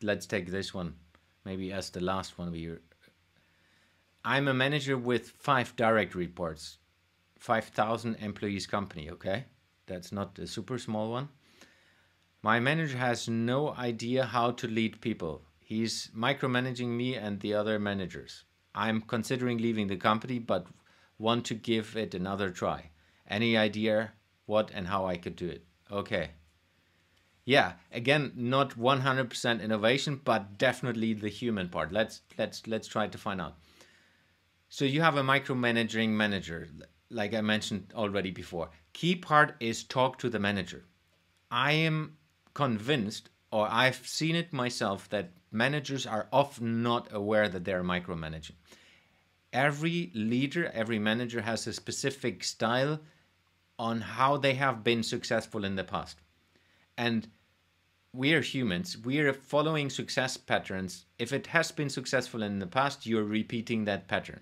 let's take this one, maybe as the last one. I'm a manager with 5 direct reports, 5,000 employees company, okay? That's not a super small one. My manager has no idea how to lead people. He's micromanaging me and the other managers. I'm considering leaving the company, but want to give it another try. Any idea what and how I could do it? Okay. Yeah, again, not 100% innovation, but definitely the human part. Let's try to find out. So you have a micromanaging manager, like I mentioned already before. Key part is talk to the manager. I am convinced, or I've seen it myself, that managers are often not aware that they're micromanaging. Every leader, every manager has a specific style on how they have been successful in the past. And we are humans. We are following success patterns. If it has been successful in the past, you're repeating that pattern.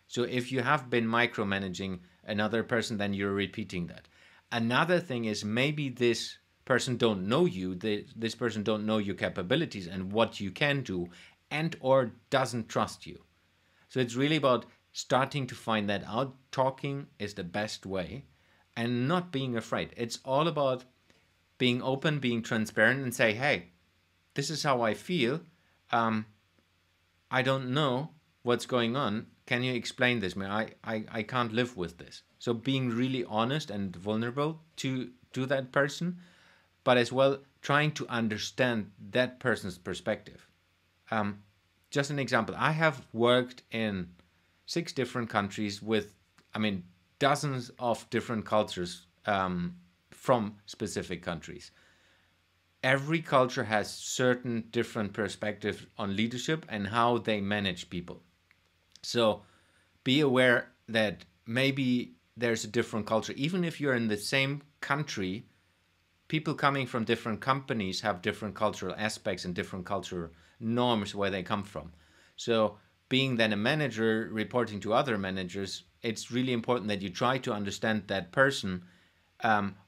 So if you have been micromanaging another person, then you're repeating that. Another thing is maybe this person don't know you, this person don't know your capabilities and what you can do, and or doesn't trust you. So it's really about starting to find that out. Talking is the best way, and not being afraid. It's all about being open, being transparent, and say, hey, this is how I feel. I don't know what's going on. Can you explain this? I can't live with this. So being really honest and vulnerable to that person, but as well trying to understand that person's perspective. Just an example, I have worked in 6 different countries with, dozens of different cultures from specific countries. Every culture has certain different perspectives on leadership and how they manage people. So be aware that maybe there's a different culture. Even if you're in the same country, people coming from different companies have different cultural aspects and different cultural norms where they come from. So being then a manager reporting to other managers, it's really important that you try to understand that person,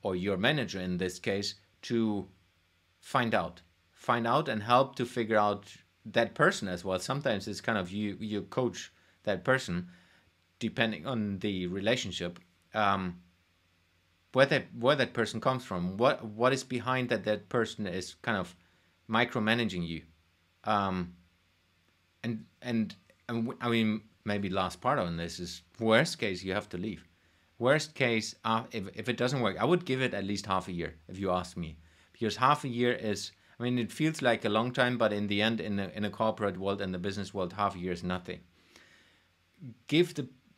or your manager in this case, to find out and help to figure out that person as well. Sometimes it's kind of you coach that person depending on the relationship, where that person comes from, what is behind that person is kind of micromanaging you, and maybe last part on this is worst case you have to leave. Worst case, if it doesn't work, I would give it at least half a year if you ask me, because half a year is, it feels like a long time, but in the end, in a corporate world and the business world, half a year is nothing.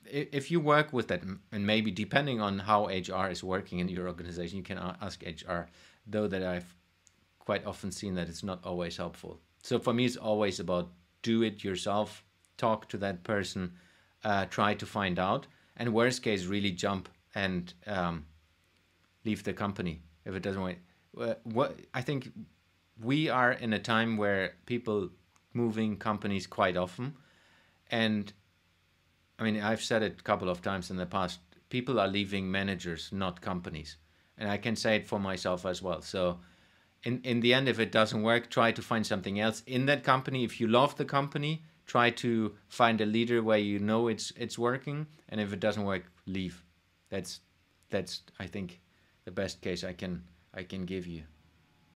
If you work with that, and maybe depending on how HR is working in your organization, you can ask HR, though that I've quite often seen that it's not always helpful. So for me, it's always about do it yourself, talk to that person, try to find out, and worst case, really jump and leave the company if it doesn't work. I think we are in a time where people moving companies quite often, and I've said it a couple of times in the past, people are leaving managers, not companies. And I can say it for myself as well. So in the end, if it doesn't work, try to find something else in that company. If you love the company, try to find a leader where you know it's working. And if it doesn't work, leave. That's I think the best case I can give you.